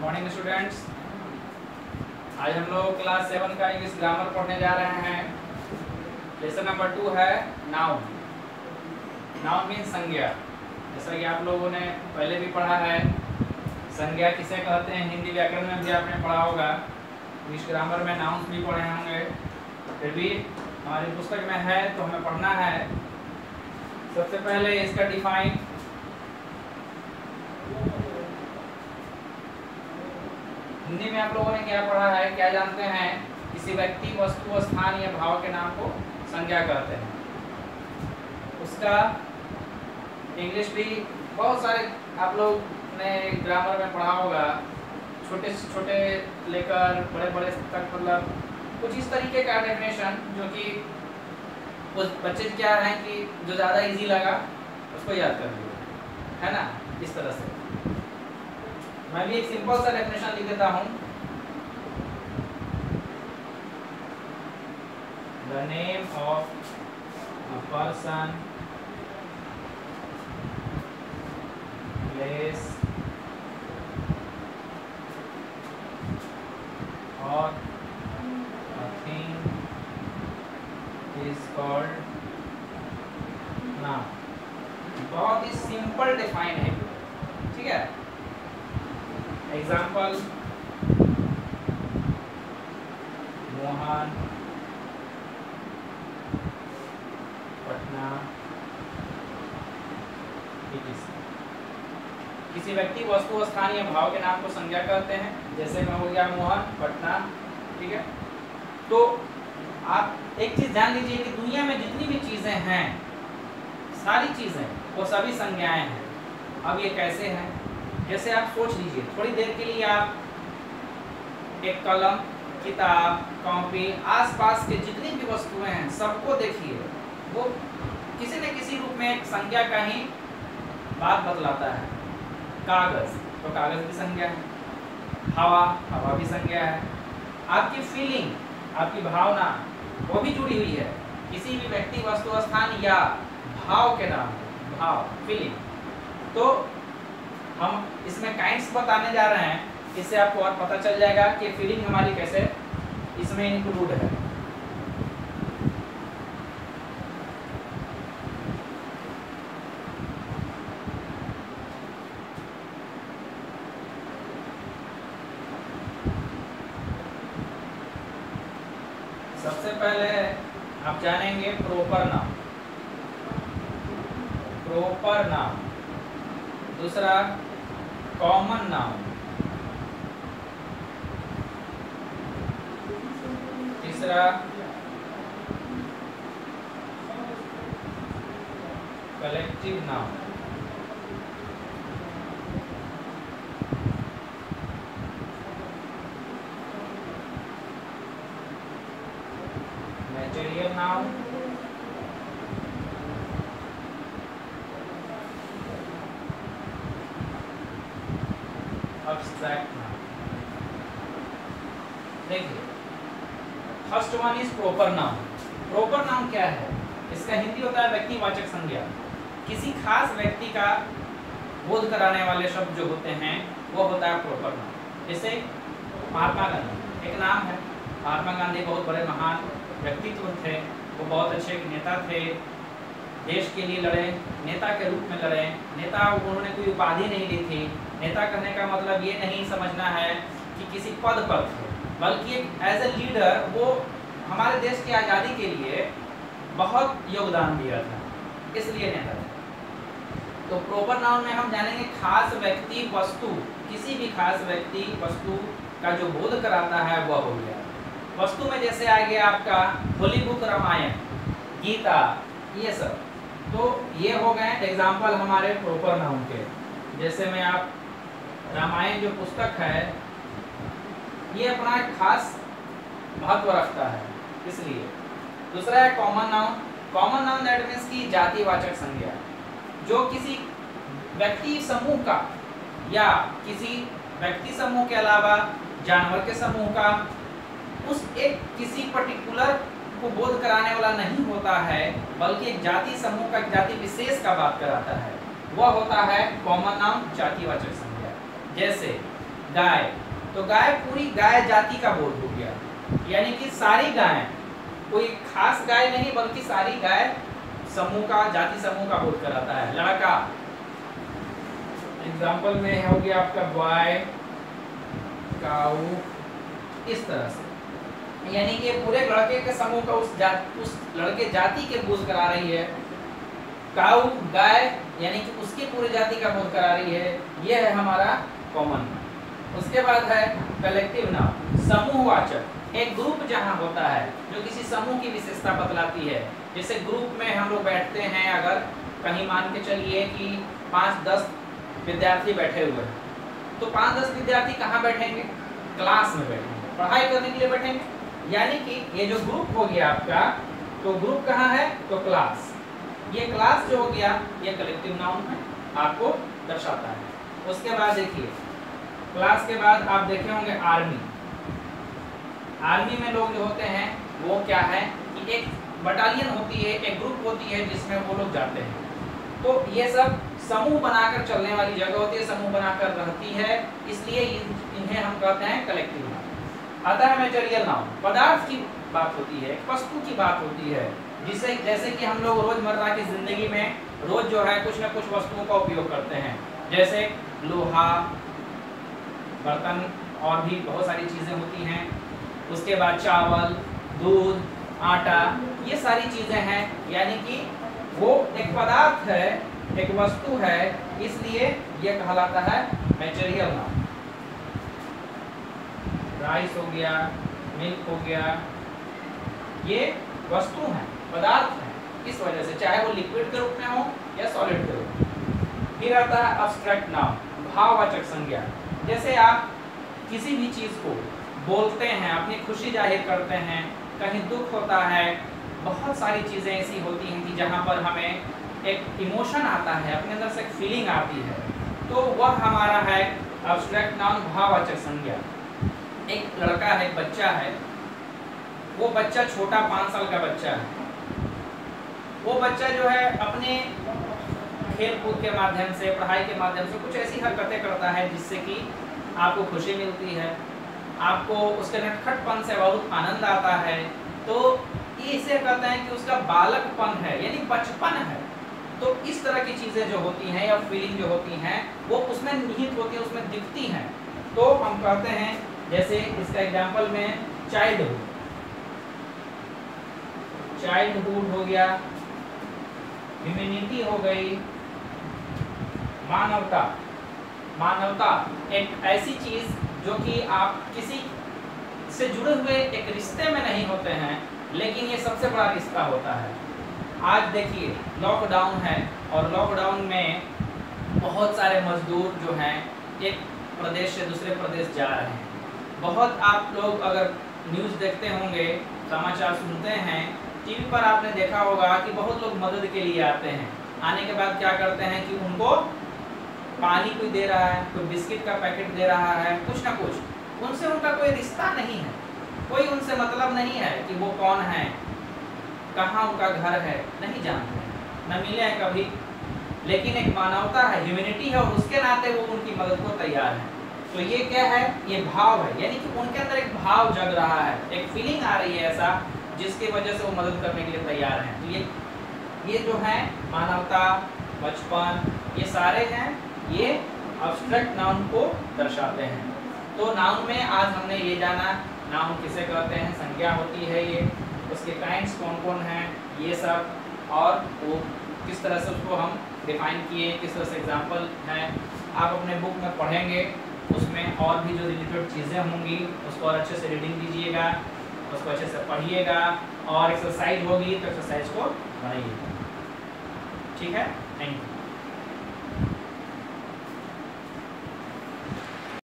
Morning students. आज हम लोग क्लास 7 का इंग्लिश ग्रामर पढ़ने जा रहे हैं। लेसन नंबर 2 है नाउन। नाउन मीन्स संज्ञा। जैसा कि आप लोगों ने पहले भी पढ़ा है, संज्ञा किसे कहते हैं हिंदी व्याकरण में भी आपने पढ़ा होगा, इंग्लिश ग्रामर में नाउन्स भी पढ़े होंगे। फिर भी हमारी पुस्तक में है तो हमें पढ़ना है। सबसे पहले इसका डिफाइन, हिंदी में आप लोगों ने क्या पढ़ा है, क्या जानते हैं? किसी व्यक्ति, वस्तु, स्थान या भाव के नाम को संज्ञा कहते हैं। उसका इंग्लिश भी बहुत सारे आप लोग ने ग्रामर में पढ़ा होगा, छोटे से छोटे लेकर बड़े बड़े तक, मतलब कुछ इस तरीके का डेफिनेशन जो कि उस बच्चे क्या है कि जो ज़्यादा इजी लगा उसको याद कर लिया, है ना। इस तरह से मैं भी एक सिंपल सा डेफिनेशन लिख देता हूँ। The name of a person, place और a thing is called noun. बहुत ही सिंपल डिफाइन है, ठीक है। एग्जाम्पल, मोहन पटना। किसी व्यक्ति, वस्तु, स्थान या भाव के नाम को संज्ञा कहते हैं। जैसे में हो गया मोहन पटना, ठीक है। तो आप एक चीज ध्यान दीजिए कि दुनिया में जितनी भी चीजें हैं, सारी चीजें वो सभी संज्ञाएं हैं। अब ये कैसे हैं? जैसे आप सोच लीजिए, थोड़ी देर के लिए आप एक कलम, किताब, कॉपी, आसपास के जितनी भी वस्तुएं हैं सबको देखिए, वो किसी न किसी रूप में एक संज्ञा का ही बात बतलाता है। कागज, तो कागज भी संज्ञा है। हवा, हवा भी संज्ञा है। आपकी फीलिंग, आपकी भावना, वो भी जुड़ी हुई है किसी भी व्यक्ति, वस्तु, स्थान या भाव के नाम, भाव, फीलिंग। तो हम इसमें काइंड्स बताने जा रहे हैं, इससे आपको और पता चल जाएगा कि फीलिंग हमारी कैसे इसमें इंक्लूड है। सबसे पहले आप जानेंगे प्रॉपर नाउन, प्रॉपर नाउन। दूसरा कॉमन नाउन। तीसरा collective noun. Material noun. Abstract noun। देखिए, first one is proper noun. Proper noun क्या है? इसका हिंदी होता है व्यक्तिवाचक संज्ञा। किसी खास व्यक्ति का बोध कराने वाले शब्द जो होते हैं वो होता है प्रॉपर नाउन। जैसे महात्मा गांधी एक नाम है। महात्मा गांधी बहुत बड़े महान व्यक्तित्व थे, वो बहुत अच्छे नेता थे, देश के लिए लड़े, नेता के रूप में लड़े। नेता, उन्होंने कोई उपाधि नहीं ली थी। नेता कहने का मतलब ये नहीं समझना है कि किसी पद पर थे, बल्कि एक एज ए लीडर वो हमारे देश की आज़ादी के लिए बहुत योगदान दिया था, इसलिए नेता थे। तो प्रॉपर नाउन में हम जानेंगे खास व्यक्ति, वस्तु, किसी भी खास व्यक्ति, वस्तु का जो बोध कराता है वह हो गया। वस्तु में जैसे आ गया आपका होली बुक, रामायण, गीता, ये सब। तो ये हो गए एग्जाम्पल हमारे प्रॉपर नाउन के। जैसे में आप रामायण जो पुस्तक है, ये अपना एक खास महत्व रखता है, इसलिए। दूसरा है common noun. Common noun that means की जातिवाचक संज्ञा, जो किसी व्यक्ति समूह का या किसी व्यक्ति समूह के अलावा जानवर के समूह का, उस एक किसी पर्टिकुलर को बोध कराने वाला नहीं होता है, बल्कि एक जाति समूह का, जाति विशेष का बात कराता है, वह होता है कॉमन नाउन, जातिवाचक संज्ञा। जैसे गाय, तो गाय पूरी गाय जाति का बोध हो गया, यानी कि सारी गाय, कोई खास गाय नहीं बल्कि सारी गाय समूह का, जाति समूह का बोध कराता है। लड़का, एग्जाम्पल में हो गया आपका बॉय, काऊ, इस तरह से, यानी कि पूरे लड़के के समूह का उस लड़के जाति के बोध करा रही है। काऊ गाय, यानी कि उसकी पूरी जाति का बोध करा रही है। यह है हमारा कॉमन। उसके बाद है कलेक्टिव नाउन, समूहवाचक, एक ग्रुप जहां होता है जो किसी समूह की विशेषता बतलाती है। जैसे ग्रुप में हम लोग बैठते हैं, अगर कहीं मान के चलिए कि 5-10 विद्यार्थी बैठे हुए हैं, तो 5-10 विद्यार्थी कहाँ बैठेंगे? क्लास में बैठेंगे, पढ़ाई करने के लिए बैठेंगे। यानी कि ये जो ग्रुप हो गया आपका, तो ग्रुप कहाँ है? तो क्लास। ये क्लास जो हो गया ये कलेक्टिव नाउन है, आपको दर्शाता है। उसके बाद देखिए क्लास के बाद आप देखे होंगे आर्मी। आर्मी में लोग जो होते हैं वो क्या है कि एक बटालियन होती है, एक ग्रुप होती है जिसमें वो लोग जाते हैं। तो ये सब समूह बनाकर चलने वाली जगह होती है, समूह बनाकर रहती है, इसलिए इन्हें हम कहते हैं कलेक्टिव नाउन। आता है मटेरियल नाउन, पदार्थ की बात होती है, वस्तु की बात होती है, जिसे जैसे कि हम लोग रोजमर्रा की जिंदगी में रोज जो है कुछ न कुछ वस्तुओं का उपयोग करते हैं, जैसे लोहा, बर्तन और भी बहुत सारी चीजें होती हैं। उसके बाद चावल, दूध, आटा, ये सारी चीजें हैं, यानी कि वो एक पदार्थ है, एक वस्तु है, इसलिए ये कहलाता है मटेरियल नाउन। राइस हो गया, मिल्क हो गया, ये वस्तु है, पदार्थ है, इस वजह से, चाहे वो लिक्विड के रूप में हो या सॉलिड के रूप में। फिर आता है अब्स्ट्रैक्ट नाउन, भाववाचक संज्ञा। जैसे आप किसी भी चीज को बोलते हैं, अपनी खुशी जाहिर करते हैं, कहीं दुख होता है, बहुत सारी चीजें ऐसी होती हैं कि जहाँ पर हमें एक इमोशन आता है, अपने अंदर से एक फीलिंग आती है, तो वह हमारा है अब्स्ट्रैक्ट नाउन, भाववाचक संज्ञा। एक लड़का है, एक बच्चा है, वो बच्चा छोटा 5 साल का बच्चा है, वो बच्चा जो है अपने खेल कूद के माध्यम से, पढ़ाई के माध्यम से कुछ ऐसी हरकतें करता है जिससे कि आपको खुशी मिलती है, आपको उसके नटखटपन से बहुत आनंद आता है, तो ये इसे कहते हैं कि उसका बालकपन है, यानी बचपन है। तो इस तरह की चीजें जो होती हैं या फीलिंग जो होती हैं वो उसमें निहित होती है, उसमें दिखती हैं। तो हम कहते हैं, जैसे इसका एग्जाम्पल में चाइल्डहुड, चाइल्डहुड हो गया, ह्यूमैनिटी हो गई, मानवता। मानवता एक ऐसी चीज जो कि आप किसी से जुड़े हुए एक रिश्ते में नहीं होते हैं, लेकिन ये सबसे बड़ा रिश्ता होता है। आज देखिए लॉकडाउन है, और लॉकडाउन में बहुत सारे मजदूर जो हैं एक प्रदेश से दूसरे प्रदेश जा रहे हैं। बहुत आप लोग अगर न्यूज़ देखते होंगे, समाचार सुनते हैं, टीवी पर आपने देखा होगा कि बहुत लोग मदद के लिए आते हैं। आने के बाद क्या करते हैं कि उनको पानी कोई दे रहा है, कोई बिस्किट का पैकेट दे रहा है, कुछ ना कुछ। उनसे उनका कोई रिश्ता नहीं है, कोई उनसे मतलब नहीं है कि वो कौन है, कहाँ उनका घर है, नहीं जानते हैं, न मिले हैं कभी, लेकिन एक मानवता है, ह्यूमैनिटी है, और उसके नाते वो उनकी मदद को तैयार है। तो ये क्या है? ये भाव है, यानी कि उनके अंदर एक भाव जग रहा है, एक फीलिंग आ रही है ऐसा, जिसकी वजह से वो मदद करने के लिए तैयार हैं। तो ये जो है मानवता, बचपन, ये सारे हैं, ये अब्स्ट्रैक्ट नाउन को दर्शाते हैं। तो नाउन में आज हमने ये जाना, नाउन किसे कहते हैं, संज्ञा होती है ये, उसके काइंड्स कौन कौन हैं, ये सब, और वो किस तरह से उसको हम डिफाइन किए, किस तरह से एग्जाम्पल हैं। आप अपने बुक में पढ़ेंगे, उसमें और भी जो रिलेटेड चीज़ें होंगी उसको और अच्छे से रीडिंग दीजिएगा, उसको अच्छे से पढ़िएगा, और एक्सरसाइज होगी तो एक्सरसाइज को बनाइएगा। ठीक है, थैंक यू।